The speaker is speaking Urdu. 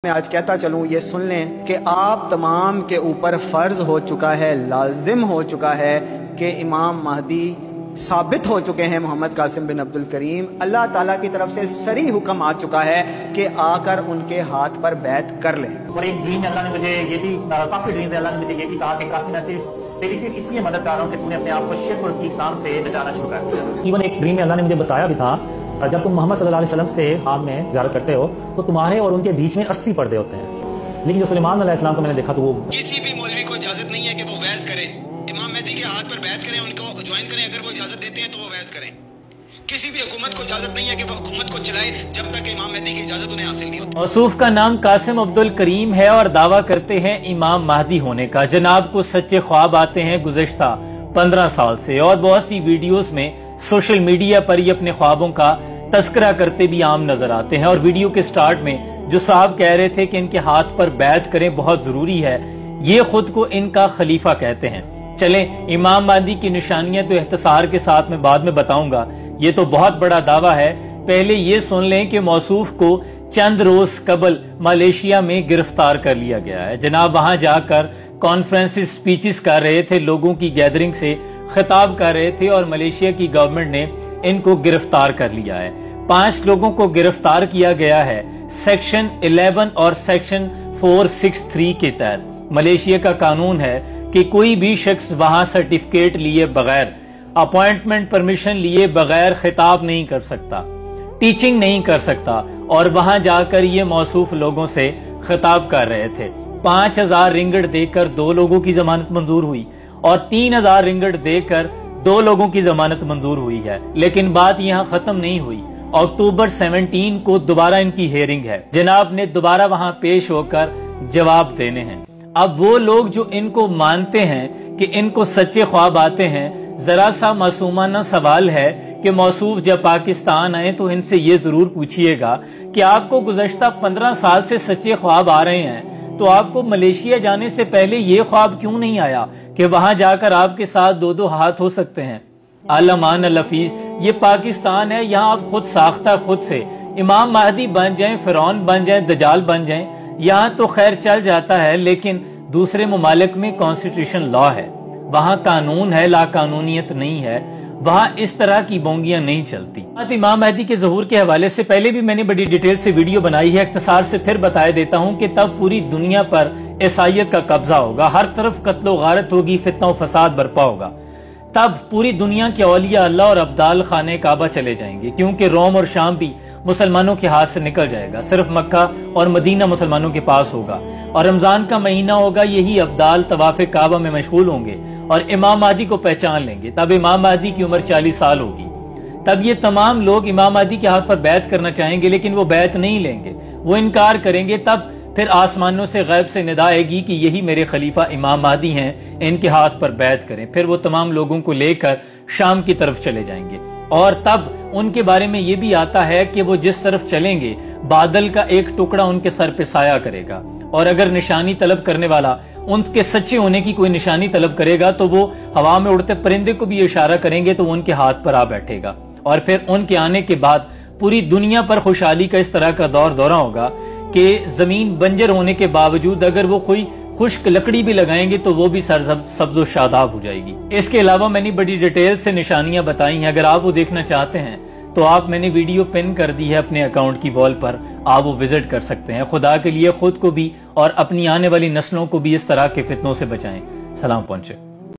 میں آج کہتا چلوں یہ سن لیں کہ آپ تمام کے اوپر فرض ہو چکا ہے، لازم ہو چکا ہے کہ امام مہدی ثابت ہو چکے ہیں محمد قاسم بن عبد الکریم۔ اللہ تعالیٰ کی طرف سے صریح حکم آ چکا ہے کہ آ کر ان کے ہاتھ پر بیعت کر لیں۔ اور ایک ڈریم ہے، اللہ نے مجھے یہ بھی کافی ڈریم ہے، اللہ نے مجھے یہ بھی کہا کہ قاسم میں تیری صرف اس لیے مدد کر رہا ہوں کہ تم نے اپنے آپ کو شرک اور اس کی اقسام سے بچانا شروع کر دیا۔ ایون ایک ڈریم میں اللہ نے مجھے بتایا بھی تھا جب تم محمد صلی اللہ علیہ وسلم سے خام میں زیارت کرتے ہو تو تمہارے اور ان کے بیچ میں 80 پردے ہوتے ہیں، لیکن جو سلیمان علیہ السلام کو میں نے دیکھا تو وہ کسی بھی مولوی کو اجازت نہیں ہے کہ وہ ویز کرے، امام مہدی کے ہاتھ پر بیعت کریں، ان کو جوائن کریں، اگر وہ اجازت دیتے ہیں تو وہ ویز کریں۔ کسی بھی حکومت کو اجازت نہیں ہے کہ وہ حکومت کو چلائے جب تک امام مہدی کی اجازت انہیں حاصل نہیں ہوتی۔ موصوف کا نام قاسم عبد الکریم ہے اور دعویٰ کرتے ہیں امام مہدی ہونے کا۔ جناب کو سچے خواب آتے ہیں گزشتہ 15 سال سے، اور بہت سی ویڈیوز میں سوشل میڈیا پر یہ اپنے خوابوں کا تذکرہ کرتے بھی عام نظر آتے ہیں۔ اور ویڈیو کے سٹارٹ میں جو صاحب کہہ رہے تھے کہ ان کے ہاتھ پر بیعت کریں بہت ضروری ہے، یہ خود کو ان کا خلیفہ کہتے ہیں۔ چلیں امام مہدی کی نشانیاں تو اختصار کے ساتھ میں بعد میں بتاؤں گا، یہ تو بہت بڑا دعویٰ ہے۔ پہلے یہ سن لیں کہ موصوف کو چند روز قبل ملیشیا میں گرفتار کر لیا گیا ہے۔ جناب وہاں جا کر کانفرنس سپیچز کر رہے تھے، لوگوں کی گیدرنگ سے خطاب کر رہے تھے، اور ملیشیا کی گورنمنٹ نے ان کو گرفتار کر لیا ہے۔ 5 لوگوں کو گرفتار کیا گیا ہے سیکشن 11 اور سیکشن 463 کے تحت۔ ملیشیا کا قانون ہے کہ کوئی بھی شخص وہاں سرٹیفکیٹ لیے بغیر، اپوائنٹمنٹ پرمیشن لیے بغیر خطاب نہیں کر سکتا، ٹیچنگ نہیں کر سکتا، اور وہاں جا کر یہ موصوف لوگوں سے خطاب کر رہے تھے۔ 5000 رنگٹ دے کر 2 لوگوں کی ضمانت منظور ہوئی، اور 3000 رنگٹ دے کر 2 لوگوں کی ضمانت منظور ہوئی ہے۔ لیکن بات یہاں ختم نہیں ہوئی، اکتوبر 17 کو دوبارہ ان کی ہیئرنگ ہے۔ جناب نے دوبارہ وہاں پیش ہو کر جواب دینے ہیں۔ اب وہ لوگ جو ان کو مانتے ہیں کہ ان کو سچے خواب آتے ہیں، ذرا سا معصومانہ سوال ہے کہ موصوف جب پاکستان آئے تو ان سے یہ ضرور پوچھئے گا کہ آپ کو گزشتہ 15 سال سے سچے خواب آ رہے ہیں، تو آپ کو ملیشیا جانے سے پہلے یہ خواب کیوں نہیں آیا کہ وہاں جا کر آپ کے ساتھ 2 ہاتھ ہو سکتے ہیں؟ علمان الحفیظ، یہ پاکستان ہے، یہاں آپ خود ساختہ خود سے امام مہدی بن جائیں، فرعون بن جائیں، دجال بن جائیں، یہاں تو خیر چل جاتا ہے، لیکن دوسرے ممالک میں کانسٹیٹیوشن لا ہے، وہاں قانون ہے، لا قانونیت نہیں ہے، وہاں اس طرح کی بونگیاں نہیں چلتی۔ امام مہدی کے ظہور کے حوالے سے پہلے بھی میں نے بڑی ڈیٹیل سے ویڈیو بنائی ہے، اختصار سے پھر بتائے دیتا ہوں کہ تب پوری دنیا پر عیسائیت کا قبضہ ہوگا، ہر طرف قتل و غارت ہوگی، فتنہ و فساد برپا ہوگا۔ تب پوری دنیا کے اولیاء اللہ اور ابدال خانہ کعبہ چلے جائیں گے، کیونکہ روم اور شام بھی مسلمانوں کے ہاتھ سے نکل جائے گا، صرف مکہ اور مدینہ مسلمانوں کے پاس ہوگا، اور رمضان کا مہینہ ہوگا، یہی ابدال طواف کعبہ میں مشغول ہوں گے اور امام مہدی کو پہچان لیں گے۔ تب امام مہدی کی عمر 40 سال ہوگی۔ تب یہ تمام لوگ امام مہدی کے ہاتھ پر بیعت کرنا چاہیں گے، لیکن وہ بیعت نہیں لیں گے، وہ انکار کریں گے۔ تب پھر آسمانوں سے غیب سے ندا آئے گی کہ یہی میرے خلیفہ امام مہدی ہیں، ان کے ہاتھ پر بیعت کریں۔ پھر وہ تمام لوگوں کو لے کر شام کی طرف چلے جائیں گے، اور تب ان کے بارے میں یہ بھی آتا ہے کہ وہ جس طرف چلیں گے بادل کا ایک ٹکڑا ان کے سر پہ سایہ کرے گا، اور اگر نشانی طلب کرنے والا ان کے سچے ہونے کی کوئی نشانی طلب کرے گا تو وہ ہوا میں اڑتے پرندے کو بھی اشارہ کریں گے تو وہ ان کے ہاتھ پر آ بیٹھے گا۔ اور پھر ان کے آنے کے بعد پوری دنیا پر خوشحالی کا اس طرح کا دورہ ہوگا کہ زمین بنجر ہونے کے باوجود اگر وہ کوئی خشک لکڑی بھی لگائیں گے تو وہ بھی سبز و شاداب ہو جائے گی۔ اس کے علاوہ میں نے بڑی ڈیٹیل سے نشانیاں بتائی ہیں، اگر آپ وہ دیکھنا چاہتے ہیں تو آپ میں نے ویڈیو پن کر دی ہے اپنے اکاؤنٹ کی وال پر، آپ وہ وزٹ کر سکتے ہیں۔ خدا کے لیے خود کو بھی اور اپنی آنے والی نسلوں کو بھی اس طرح کے فتنوں سے بچائیں۔ سلام پہنچے۔